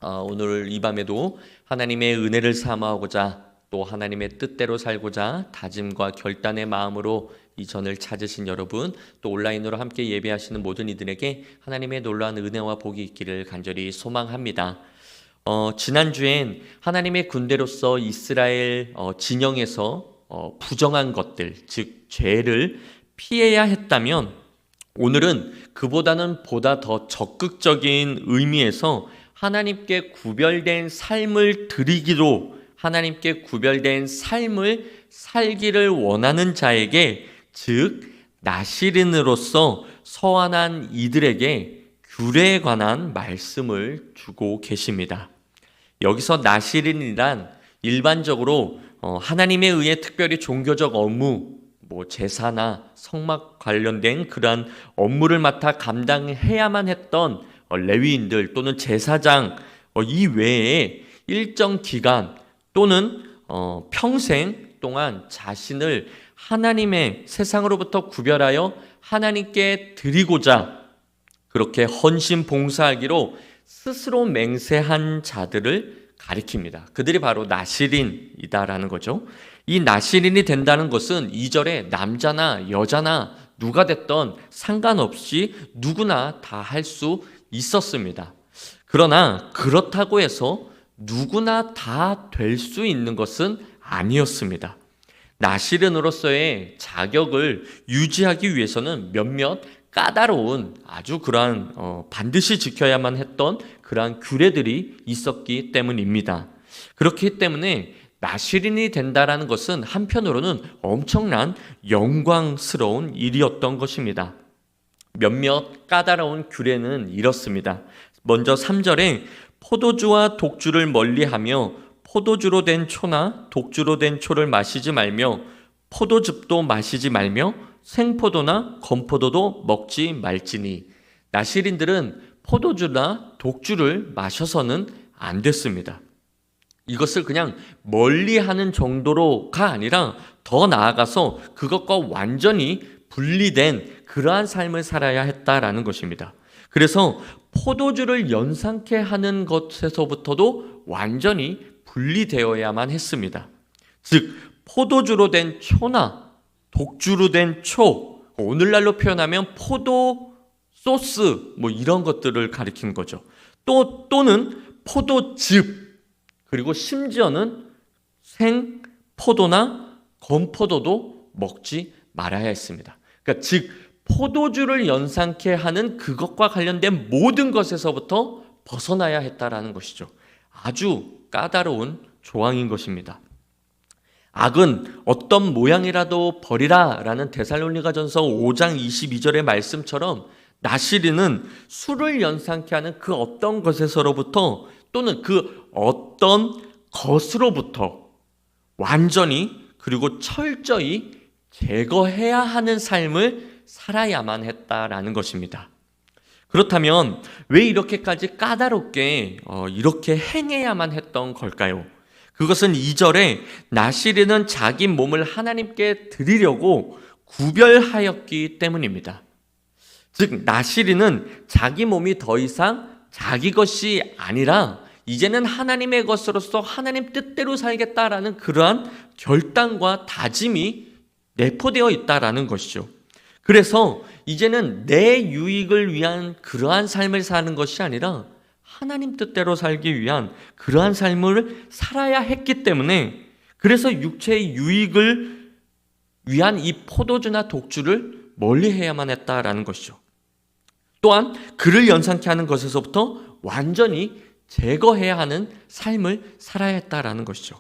오늘 이 밤에도 하나님의 은혜를 사모하고자 또 하나님의 뜻대로 살고자 다짐과 결단의 마음으로 이 전을 찾으신 여러분, 또 온라인으로 함께 예배하시는 모든 이들에게 하나님의 놀라운 은혜와 복이 있기를 간절히 소망합니다. 지난주엔 하나님의 군대로서 이스라엘 진영에서 부정한 것들, 즉 죄를 피해야 했다면, 오늘은 그보다는 보다 더 적극적인 의미에서 하나님께 구별된 삶을 드리기로, 하나님께 구별된 삶을 살기를 원하는 자에게, 즉 나시린으로서 서안한 이들에게 규례에 관한 말씀을 주고 계십니다. 여기서 나시린이란 일반적으로 하나님에 의해 특별히 종교적 업무, 제사나 성막 관련된 그러한 업무를 맡아 감당해야만 했던 레위인들 또는 제사장 이외에 일정 기간 또는 평생 동안 자신을 하나님의 세상으로부터 구별하여 하나님께 드리고자 그렇게 헌신 봉사하기로 스스로 맹세한 자들을 가리킵니다. 그들이 바로 나시린이다라는 거죠. 이 나시린이 된다는 것은 2절에 남자나 여자나 누가 됐던 상관없이 누구나 다 할 수 있었습니다. 그러나 그렇다고 해서 누구나 다 될 수 있는 것은 아니었습니다. 나시린으로서의 자격을 유지하기 위해서는 몇몇 까다로운 아주 그러한 반드시 지켜야만 했던 그러한 규례들이 있었기 때문입니다. 그렇기 때문에 나시린이 된다라는 것은 한편으로는 엄청난 영광스러운 일이었던 것입니다. 몇몇 까다로운 규례는 이렇습니다. 먼저 3절에 포도주와 독주를 멀리하며 포도주로 된 초나 독주로 된 초를 마시지 말며 포도즙도 마시지 말며 생포도나 건포도도 먹지 말지니. 나시린들은 포도주나 독주를 마셔서는 안 됐습니다. 이것을 그냥 멀리하는 정도로가 아니라 더 나아가서 그것과 완전히 분리된 그러한 삶을 살아야 했다라는 것입니다. 그래서 포도주를 연상케 하는 것에서부터도 완전히 분리되어야만 했습니다. 즉 포도주로 된 초나 독주로 된 초, 오늘날로 표현하면 포도 소스 이런 것들을 가리키는 거죠. 또는 포도즙, 그리고 심지어는 생포도나 건포도도 먹지 말아야 했습니다. 그러니까 즉 포도주를 연상케 하는 그것과 관련된 모든 것에서부터 벗어나야 했다라는 것이죠. 아주 까다로운 조항인 것입니다. 악은 어떤 모양이라도 버리라 라는 데살로니가전서 5장 22절의 말씀처럼 나시린은 술을 연상케 하는 그 어떤 것에서로부터 또는 그 어떤 것으로부터 완전히 그리고 철저히 제거해야 하는 삶을 살아야만 했다라는 것입니다. 그렇다면 왜 이렇게까지 까다롭게 이렇게 행해야만 했던 걸까요? 그것은 2절에 나시린은 자기 몸을 하나님께 드리려고 구별하였기 때문입니다. 즉 나시린은 자기 몸이 더 이상 자기 것이 아니라 이제는 하나님의 것으로서 하나님 뜻대로 살겠다라는 그러한 결단과 다짐이 내포되어 있다라는 것이죠. 그래서 이제는 내 유익을 위한 그러한 삶을 사는 것이 아니라 하나님 뜻대로 살기 위한 그러한 삶을 살아야 했기 때문에, 그래서 육체의 유익을 위한 이 포도주나 독주를 멀리해야만 했다라는 것이죠. 또한 그를 연상케 하는 것에서부터 완전히 제거해야 하는 삶을 살아야 했다라는 것이죠.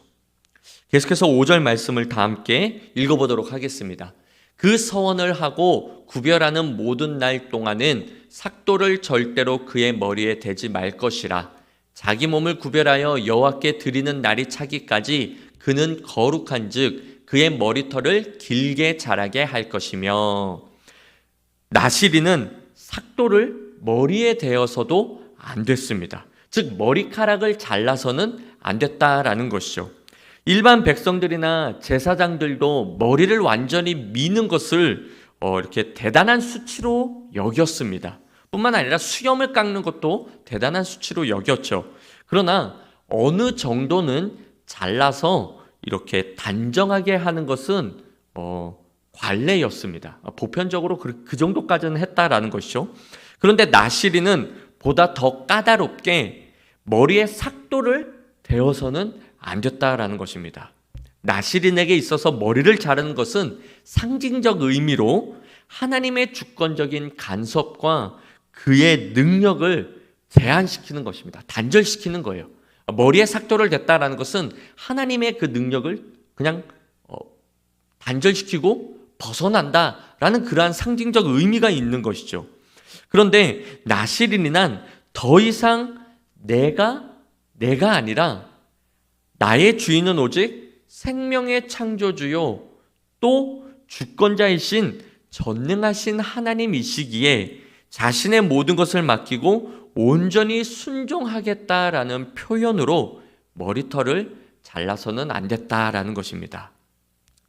계속해서 5절 말씀을 다 함께 읽어보도록 하겠습니다. 그 서원을 하고 구별하는 모든 날 동안은 삭도를 절대로 그의 머리에 대지 말 것이라. 자기 몸을 구별하여 여호와께 드리는 날이 차기까지 그는 거룩한즉 그의 머리털을 길게 자라게 할 것이며. 나시린은 삭도를 머리에 대어서도 안 됐습니다. 즉 머리카락을 잘라서는 안 됐다라는 것이죠. 일반 백성들이나 제사장들도 머리를 완전히 미는 것을 이렇게 대단한 수치로 여겼습니다. 뿐만 아니라 수염을 깎는 것도 대단한 수치로 여겼죠. 그러나 어느 정도는 잘라서 이렇게 단정하게 하는 것은 관례였습니다. 보편적으로 그 정도까지는 했다라는 것이죠. 그런데 나시린은 보다 더 까다롭게 머리의 삭도를 대어서는 안 됐다라는 것입니다. 나시린에게 있어서 머리를 자르는 것은 상징적 의미로 하나님의 주권적인 간섭과 그의 능력을 제한시키는 것입니다. 단절시키는 거예요. 머리에 삭도를 댔다라는 것은 하나님의 그 능력을 그냥 단절시키고 벗어난다라는 그러한 상징적 의미가 있는 것이죠. 그런데 나시린이란 더 이상 내가 아니라 나의 주인은 오직 생명의 창조주요 또 주권자이신 전능하신 하나님이시기에 자신의 모든 것을 맡기고 온전히 순종하겠다라는 표현으로 머리털을 잘라서는 안 됐다라는 것입니다.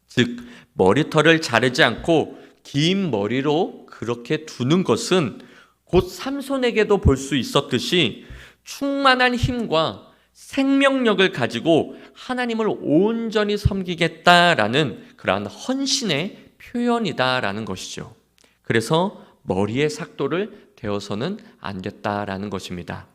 즉 머리털을 자르지 않고 긴 머리로 그렇게 두는 것은 곧 삼손에게도 볼 수 있었듯이 충만한 힘과 생명력을 가지고 하나님을 온전히 섬기겠다라는 그러한 헌신의 표현이다라는 것이죠. 그래서 머리의 삭도를 대어서는 안 됐다라는 것입니다.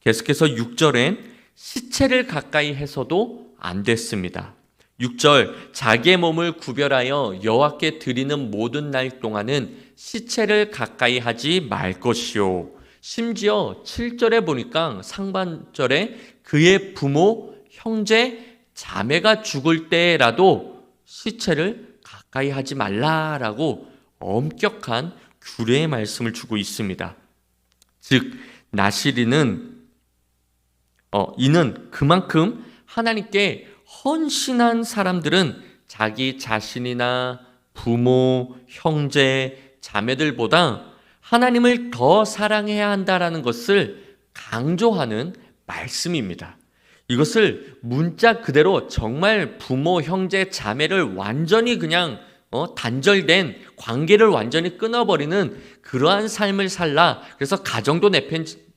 계속해서 6절엔 시체를 가까이 해서도 안 됐습니다. 6절 자기의 몸을 구별하여 여호와께 드리는 모든 날 동안은 시체를 가까이 하지 말 것이요. 심지어 7절에 보니까 상반절에 그의 부모, 형제, 자매가 죽을 때라도 시체를 가까이 하지 말라라고 엄격한 규례의 말씀을 주고 있습니다. 즉 나시린은 이는 그만큼 하나님께 헌신한 사람들은 자기 자신이나 부모, 형제, 자매들보다 하나님을 더 사랑해야 한다라는 것을 강조하는 말씀입니다. 이것을 문자 그대로 정말 부모, 형제, 자매를 완전히 그냥 단절된 관계를 완전히 끊어버리는 그러한 삶을 살라. 그래서 가정도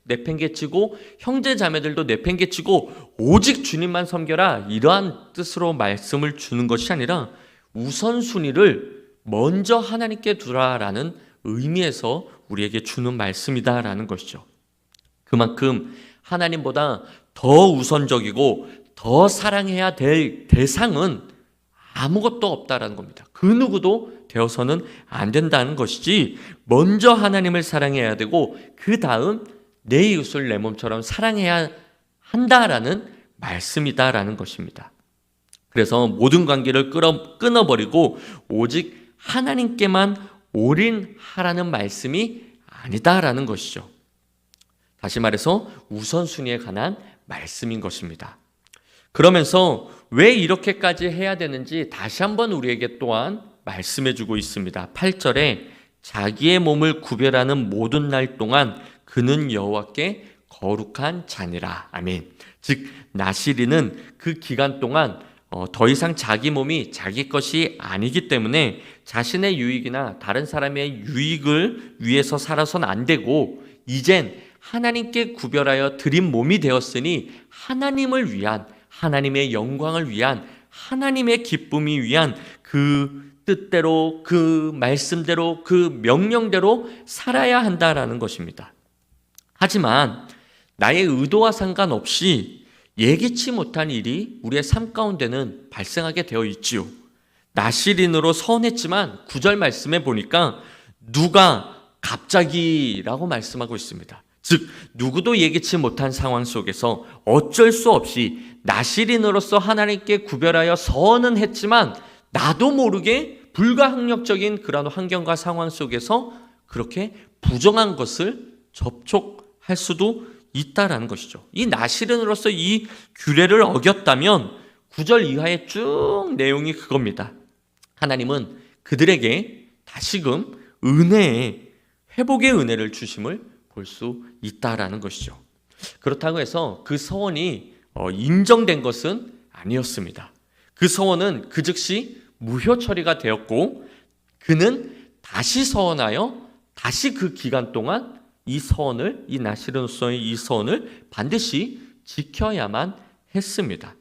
내팽개치고 형제 자매들도 내팽개치고 오직 주님만 섬겨라. 이러한 뜻으로 말씀을 주는 것이 아니라 우선순위를 먼저 하나님께 두라라는 의미에서 우리에게 주는 말씀이다라는 것이죠. 그만큼 하나님보다 더 우선적이고 더 사랑해야 될 대상은 아무것도 없다라는 겁니다. 그 누구도 되어서는 안 된다는 것이지 먼저 하나님을 사랑해야 되고 그 다음 내 이웃을 내 몸처럼 사랑해야 한다라는 말씀이다라는 것입니다. 그래서 모든 관계를 끊어버리고 오직 하나님께만 올인하라는 말씀이 아니다라는 것이죠. 다시 말해서 우선순위에 관한 말씀인 것입니다. 그러면서 왜 이렇게까지 해야 되는지 다시 한번 우리에게 또한 말씀해 주고 있습니다. 8절에 자기의 몸을 구별하는 모든 날 동안 그는 여호와께 거룩한 자니라. 아멘. 즉 나시린은 그 기간 동안 더 이상 자기 몸이 자기 것이 아니기 때문에 자신의 유익이나 다른 사람의 유익을 위해서 살아서는 안 되고 이젠 하나님께 구별하여 드린 몸이 되었으니 하나님을 위한 하나님의 영광을 위한 하나님의 기쁨이 위한 그 뜻대로 그 말씀대로 그 명령대로 살아야 한다라는 것입니다. 하지만 나의 의도와 상관없이 예기치 못한 일이 우리의 삶 가운데는 발생하게 되어 있지요. 나시린으로 서운했지만 9절 말씀에 보니까 누가 갑자기라고 말씀하고 있습니다. 즉 누구도 예기치 못한 상황 속에서 어쩔 수 없이 나시린으로서 하나님께 구별하여 서는 했지만 나도 모르게 불가항력적인 그런 환경과 상황 속에서 그렇게 부정한 것을 접촉할 수도 있다라는 것이죠. 이 나시린으로서 이 규례를 어겼다면 9절 이하의 쭉 내용이 그겁니다. 하나님은 그들에게 다시금 은혜의 회복의 은혜를 주심을 볼 수 있다라는 것이죠. 그렇다고 해서 그 서원이 인정된 것은 아니었습니다. 그 서원은 그 즉시 무효 처리가 되었고 그는 다시 서원하여 다시 그 기간 동안 이 서원을, 이 나시르노서의 이 서원을 반드시 지켜야만 했습니다.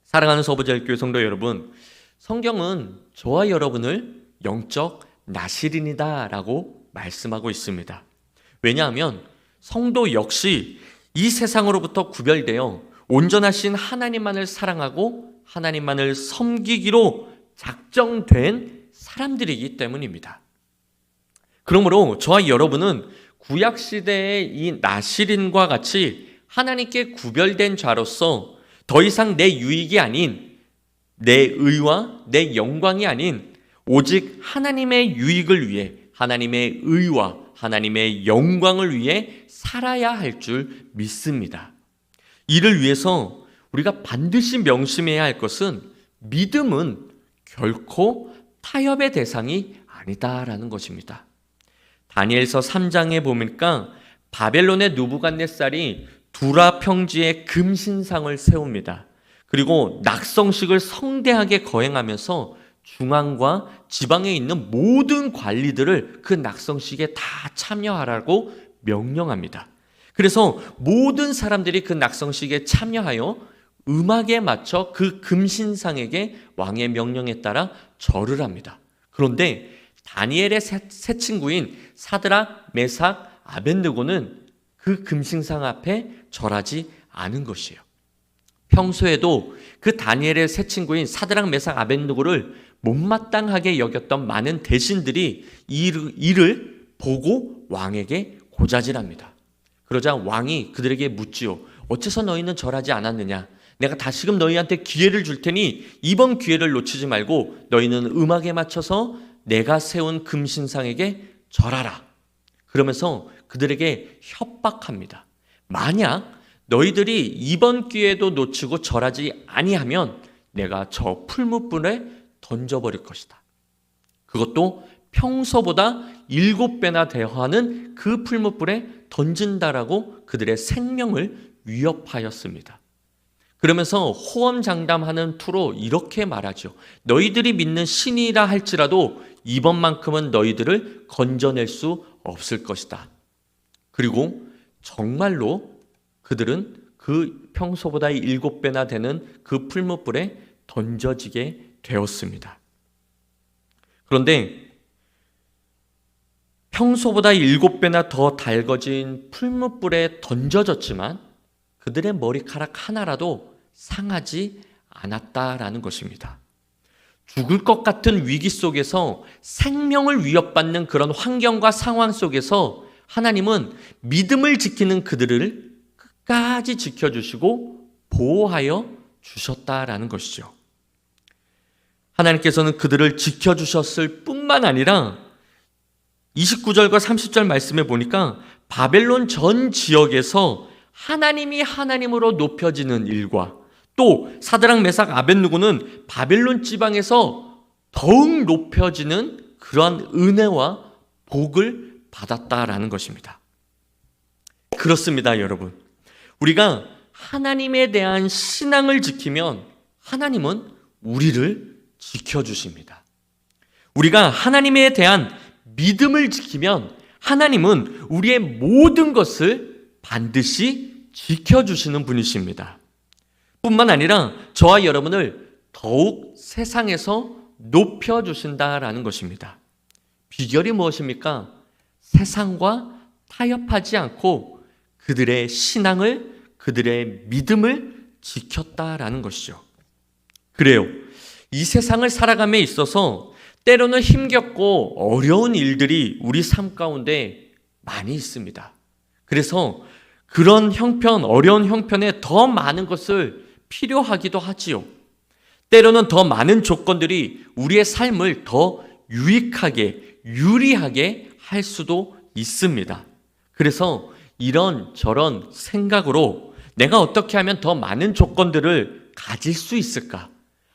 사랑하는 서부제일교회 성도 여러분, 성경은 저와 여러분을 영적 나시린이다라고 말씀하고 있습니다. 왜냐하면 성도 역시 이 세상으로부터 구별되어 온전하신 하나님만을 사랑하고 하나님만을 섬기기로 작정된 사람들이기 때문입니다. 그러므로 저와 여러분은 구약시대의 이 나시린과 같이 하나님께 구별된 자로서 더 이상 내 유익이 아닌, 내 의와 내 영광이 아닌 오직 하나님의 유익을 위해, 하나님의 의와 하나님의 영광을 위해 살아야 할 줄 믿습니다. 이를 위해서 우리가 반드시 명심해야 할 것은 믿음은 결코 타협의 대상이 아니다라는 것입니다. 다니엘서 3장에 보니까 바벨론의 느부갓네살이 두라 평지에 금신상을 세웁니다. 그리고 낙성식을 성대하게 거행하면서 중앙과 지방에 있는 모든 관리들을 그 낙성식에 다 참여하라고 명령합니다. 그래서 모든 사람들이 그 낙성식에 참여하여 음악에 맞춰 그 금신상에게 왕의 명령에 따라 절을 합니다. 그런데 다니엘의 세 친구인 사드락, 메삭, 아벳느고는 그 금신상 앞에 절하지 않은 것이에요. 평소에도 그 다니엘의 세 친구인 사드락, 메삭, 아벳느고를 못마땅하게 여겼던 많은 대신들이 이를 보고 왕에게 고자질합니다. 그러자 왕이 그들에게 묻지요. 어째서 너희는 절하지 않았느냐? 내가 다시금 너희한테 기회를 줄 테니 이번 기회를 놓치지 말고 너희는 음악에 맞춰서 내가 세운 금신상에게 절하라. 그러면서 그들에게 협박합니다. 만약 너희들이 이번 기회도 놓치고 절하지 아니하면 내가 저 풀무불에 던져버릴 것이다. 그것도 평소보다 7배나 대화하는 그 풀무불에 던진다라고 그들의 생명을 위협하였습니다. 그러면서 호언장담하는 투로 이렇게 말하죠. 너희들이 믿는 신이라 할지라도 이번만큼은 너희들을 건져낼 수 없을 것이다. 그리고 정말로 그들은 그 평소보다 7배나 되는 그 풀무불에 던져지게 되었습니다. 그런데 평소보다 7배나 더 달궈진 풀무불에 던져졌지만 그들의 머리카락 하나라도 상하지 않았다라는 것입니다. 죽을 것 같은 위기 속에서 생명을 위협받는 그런 환경과 상황 속에서 하나님은 믿음을 지키는 그들을 끝까지 지켜주시고 보호하여 주셨다라는 것이죠. 하나님께서는 그들을 지켜주셨을 뿐만 아니라 29절과 30절 말씀에 보니까 바벨론 전 지역에서 하나님이 하나님으로 높여지는 일과 또 사드락, 메삭, 아벳느고는 바벨론 지방에서 더욱 높여지는 그러한 은혜와 복을 받았다라는 것입니다. 그렇습니다, 여러분. 우리가 하나님에 대한 신앙을 지키면 하나님은 우리를 지켜주십니다. 우리가 하나님에 대한 믿음을 지키면 하나님은 우리의 모든 것을 반드시 지켜주시는 분이십니다. 뿐만 아니라 저와 여러분을 더욱 세상에서 높여주신다라는 것입니다. 비결이 무엇입니까? 세상과 타협하지 않고 그들의 신앙을, 그들의 믿음을 지켰다라는 것이죠. 그래요. 이 세상을 살아감에 있어서 때로는 힘겹고 어려운 일들이 우리 삶 가운데 많이 있습니다. 그래서 그런 형편, 어려운 형편에 더 많은 것을 필요하기도 하지요. 때로는 더 많은 조건들이 우리의 삶을 더 유익하게, 유리하게 할 수도 있습니다. 그래서 이런 저런 생각으로 내가 어떻게 하면 더 많은 조건들을 가질 수 있을까?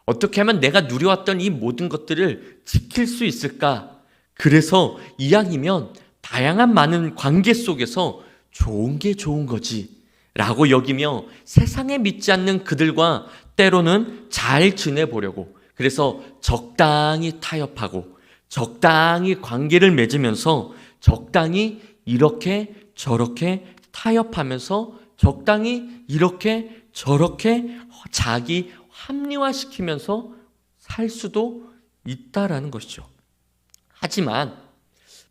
어떻게 하면 내가 누려왔던 이 모든 것들을 지킬 수 있을까? 그래서 이왕이면 다양한 많은 관계 속에서 좋은 게 좋은 거지 라고 여기며 세상에 믿지 않는 그들과 때로는 잘 지내보려고, 그래서 적당히 타협하고 적당히 관계를 맺으면서 적당히 이렇게 저렇게 타협하면서 적당히 이렇게 저렇게 자기 합리화시키면서 살 수도 있다라는 것이죠. 하지만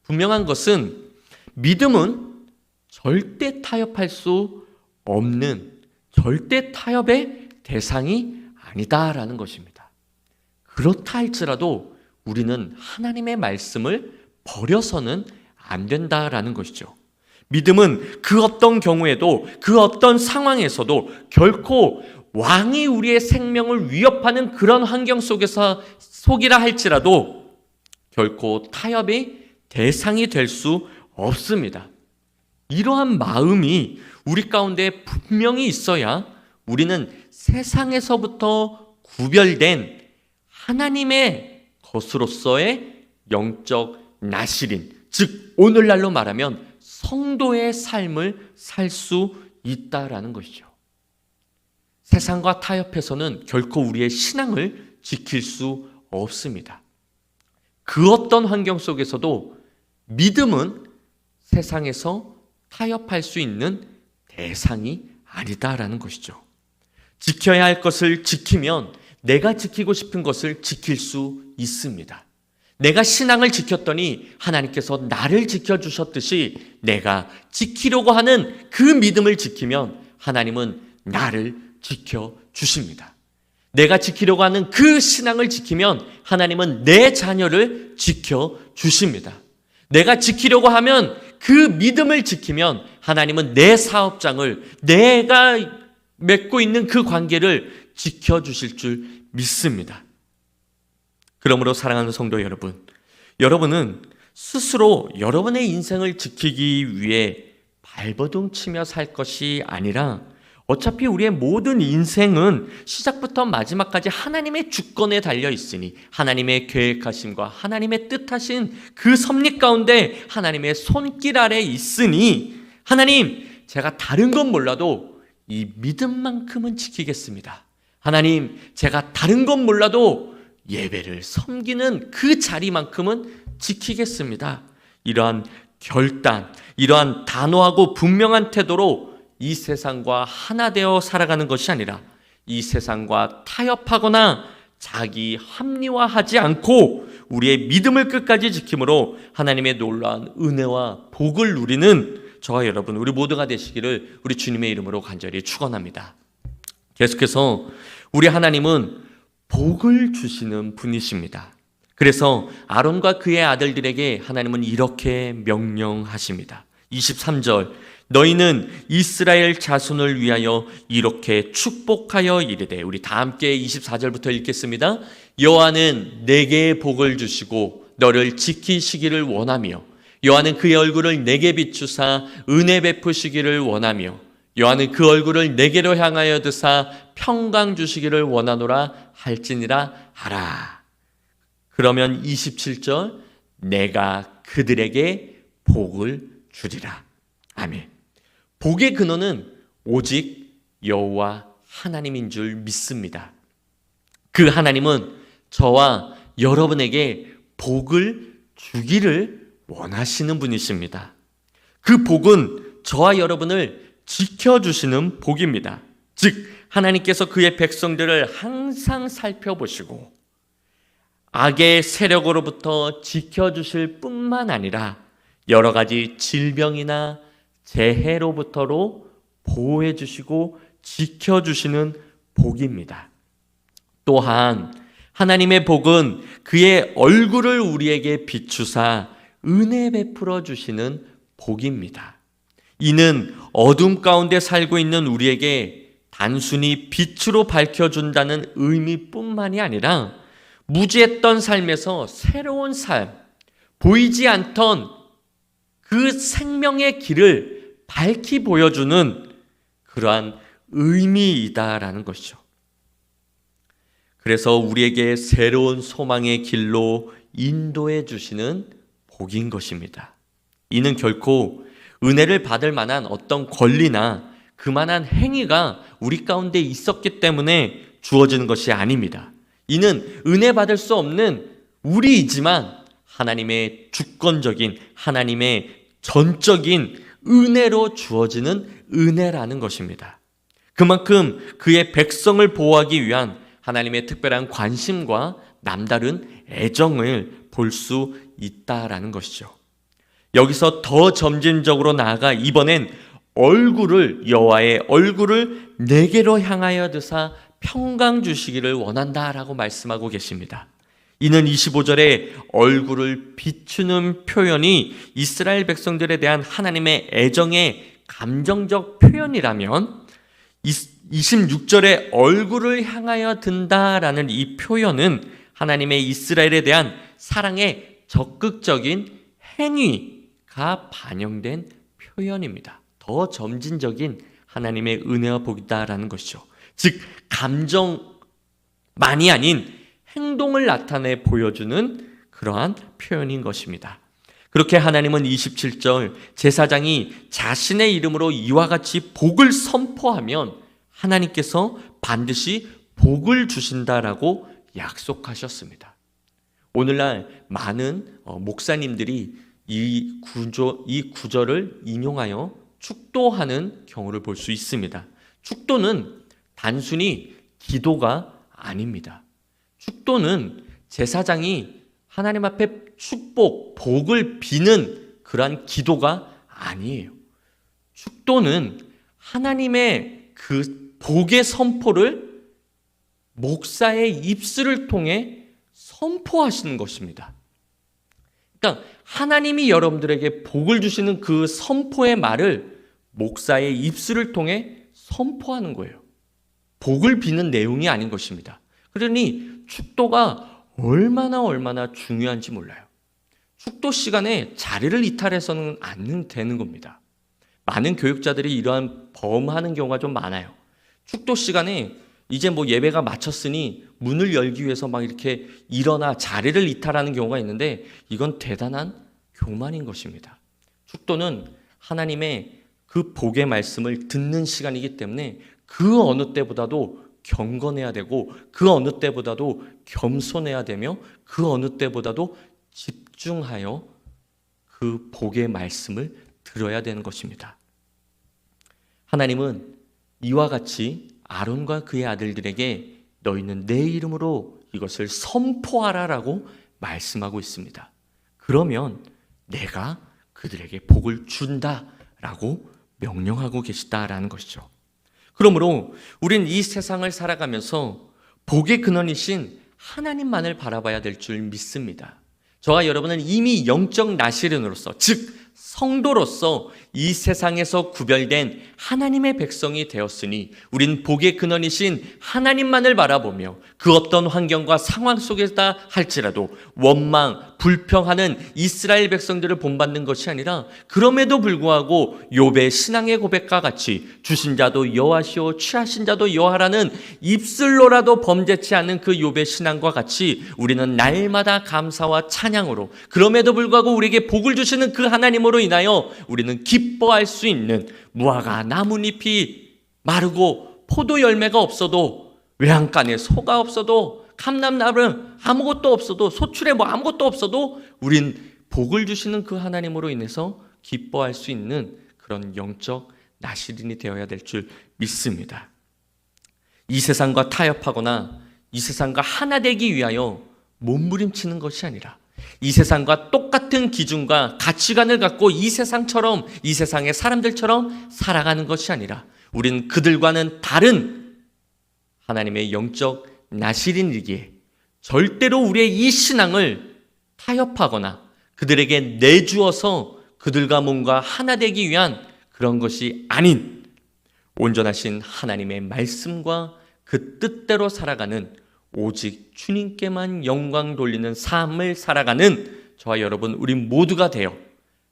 분명한 것은 믿음은 절대 타협할 수 없는 절대 타협의 대상이 아니다라는 것입니다. 그렇다 할지라도 우리는 하나님의 말씀을 버려서는 안 된다라는 것이죠. 믿음은 그 어떤 경우에도 그 어떤 상황에서도 결코 왕이 우리의 생명을 위협하는 그런 환경 속이라 할지라도 결코 타협의 대상이 될 수 없습니다. 이러한 마음이 우리 가운데 분명히 있어야 우리는 세상에서부터 구별된 하나님의 것으로서의 영적 나실인, 즉 오늘날로 말하면 성도의 삶을 살 수 있다라는 것이죠. 세상과 타협해서는 결코 우리의 신앙을 지킬 수 없습니다. 그 어떤 환경 속에서도 믿음은 세상에서 타협할 수 있는 대상이 아니다라는 것이죠. 지켜야 할 것을 지키면 내가 지키고 싶은 것을 지킬 수 있습니다. 내가 신앙을 지켰더니 하나님께서 나를 지켜주셨듯이 내가 지키려고 하는 그 믿음을 지키면 하나님은 나를 지켜주십니다. 내가 지키려고 하는 그 신앙을 지키면 하나님은 내 자녀를 지켜주십니다. 내가 지키려고 하면 그 믿음을 지키면 하나님은 내 사업장을, 내가 맺고 있는 그 관계를 지켜주실 줄 믿습니다. 그러므로 사랑하는 성도 여러분, 여러분은 스스로 여러분의 인생을 지키기 위해 발버둥 치며 살 것이 아니라 어차피 우리의 모든 인생은 시작부터 마지막까지 하나님의 주권에 달려 있으니 하나님의 계획하심과 하나님의 뜻하신 그 섭리 가운데 하나님의 손길 아래 있으니 하나님, 제가 다른 건 몰라도 이 믿음만큼은 지키겠습니다. 하나님, 제가 다른 건 몰라도 예배를 섬기는 그 자리만큼은 지키겠습니다. 이러한 결단, 이러한 단호하고 분명한 태도로 이 세상과 하나 되어 살아가는 것이 아니라 이 세상과 타협하거나 자기 합리화하지 않고 우리의 믿음을 끝까지 지킴으로 하나님의 놀라운 은혜와 복을 누리는 저와 여러분, 우리 모두가 되시기를 우리 주님의 이름으로 간절히 축원합니다. 계속해서 우리 하나님은 복을 주시는 분이십니다. 그래서 아론과 그의 아들들에게 하나님은 이렇게 명령하십니다. 23절, 너희는 이스라엘 자손을 위하여 이렇게 축복하여 이르되, 우리 다 함께 24절부터 읽겠습니다. 여호와는 내게 복을 주시고 너를 지키시기를 원하며 여호와는 그의 얼굴을 내게 비추사 은혜 베푸시기를 원하며 여호와는 그 얼굴을 내게로 향하여 드사 평강 주시기를 원하노라 할지니라 하라. 그러면 27절, 내가 그들에게 복을 주리라. 아멘. 복의 근원은 오직 여호와 하나님인 줄 믿습니다. 그 하나님은 저와 여러분에게 복을 주기를 원하시는 분이십니다. 그 복은 저와 여러분을 지켜주시는 복입니다. 즉 하나님께서 그의 백성들을 항상 살펴보시고 악의 세력으로부터 지켜주실 뿐만 아니라 여러 가지 질병이나 재해로부터로 보호해 주시고 지켜주시는 복입니다. 또한 하나님의 복은 그의 얼굴을 우리에게 비추사 은혜 베풀어 주시는 복입니다. 이는 어둠 가운데 살고 있는 우리에게 단순히 빛으로 밝혀준다는 의미뿐만이 아니라 무지했던 삶에서 새로운 삶, 보이지 않던 그 생명의 길을 밝히 보여주는 그러한 의미이다라는 것이죠. 그래서 우리에게 새로운 소망의 길로 인도해 주시는 복인 것입니다. 이는 결코 은혜를 받을 만한 어떤 권리나 그만한 행위가 우리 가운데 있었기 때문에 주어지는 것이 아닙니다. 이는 은혜 받을 수 없는 우리이지만 하나님의 주권적인, 하나님의 전적인 은혜로 주어지는 은혜라는 것입니다. 그만큼 그의 백성을 보호하기 위한 하나님의 특별한 관심과 남다른 애정을 볼 수 있다라는 것이죠. 여기서 더 점진적으로 나아가 이번엔 여호와의 얼굴을 내게로 향하여 드사 평강 주시기를 원한다라고 말씀하고 계십니다. 이는 25절에 얼굴을 비추는 표현이 이스라엘 백성들에 대한 하나님의 애정의 감정적 표현이라면 26절에 얼굴을 향하여 든다라는 이 표현은 하나님의 이스라엘에 대한 사랑의 적극적인 행위가 반영된 표현입니다. 더 점진적인 하나님의 은혜와 복이다라는 것이죠. 즉 감정만이 아닌 행동을 나타내 보여주는 그러한 표현인 것입니다. 그렇게 하나님은 27절 제사장이 자신의 이름으로 이와 같이 복을 선포하면 하나님께서 반드시 복을 주신다라고 약속하셨습니다. 오늘날 많은 목사님들이 이 구절을 인용하여 축도하는 경우를 볼 수 있습니다. 축도는 단순히 기도가 아닙니다. 축도는 제사장이 하나님 앞에 축복, 복을 비는 그러한 기도가 아니에요. 축도는 하나님의 그 복의 선포를 목사의 입술을 통해 선포하시는 것입니다. 그러니까 하나님이 여러분들에게 복을 주시는 그 선포의 말을 목사의 입술을 통해 선포하는 거예요. 복을 비는 내용이 아닌 것입니다. 그러니 축도가 얼마나 중요한지 몰라요. 축도 시간에 자리를 이탈해서는 안 되는 겁니다. 많은 교육자들이 이러한 범하는 경우가 좀 많아요. 축도 시간에 이제 예배가 마쳤으니 문을 열기 위해서 막 이렇게 일어나 자리를 이탈하는 경우가 있는데 이건 대단한 교만인 것입니다. 축도는 하나님의 그 복의 말씀을 듣는 시간이기 때문에 그 어느 때보다도 경건해야 되고 그 어느 때보다도 겸손해야 되며 그 어느 때보다도 집중하여 그 복의 말씀을 들어야 되는 것입니다. 하나님은 이와 같이 아론과 그의 아들들에게 너희는 내 이름으로 이것을 선포하라라고 말씀하고 있습니다. 그러면 내가 그들에게 복을 준다라고 명령하고 계시다라는 것이죠. 그러므로 우린 이 세상을 살아가면서 복의 근원이신 하나님만을 바라봐야 될 줄 믿습니다. 저와 여러분은 이미 영적 나시린으로서, 즉 성도로서 이 세상에서 구별된 하나님의 백성이 되었으니 우린 복의 근원이신 하나님만을 바라보며 그 어떤 환경과 상황 속에다 할지라도 원망, 불평하는 이스라엘 백성들을 본받는 것이 아니라 그럼에도 불구하고 욥의 신앙의 고백과 같이 주신 자도 여호와시오 취하신 자도 여호와라는 입술로라도 범죄치 않는 그 욥의 신앙과 같이 우리는 날마다 감사와 찬양으로 그럼에도 불구하고 우리에게 복을 주시는 그 하나님으로 인하여 우리는 기뻐할 수 있는 무화과 나뭇잎이 마르고 포도 열매가 없어도 외양간에 소가 없어도 감람나무 아무것도 없어도 소출에 아무것도 없어도 우린 복을 주시는 그 하나님으로 인해서 기뻐할 수 있는 그런 영적 나시린이 되어야 될 줄 믿습니다. 이 세상과 타협하거나 이 세상과 하나 되기 위하여 몸부림치는 것이 아니라 이 세상과 똑같은 기준과 가치관을 갖고 이 세상처럼 이 세상의 사람들처럼 살아가는 것이 아니라 우리는 그들과는 다른 하나님의 영적 나시린이기에 절대로 우리의 이 신앙을 타협하거나 그들에게 내주어서 그들과 뭔가 하나 되기 위한 그런 것이 아닌 온전하신 하나님의 말씀과 그 뜻대로 살아가는 오직 주님께만 영광 돌리는 삶을 살아가는 저와 여러분 우리 모두가 되어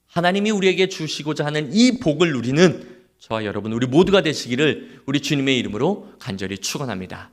하나님이 우리에게 주시고자 하는 이 복을 누리는 저와 여러분 우리 모두가 되시기를 우리 주님의 이름으로 간절히 축원합니다.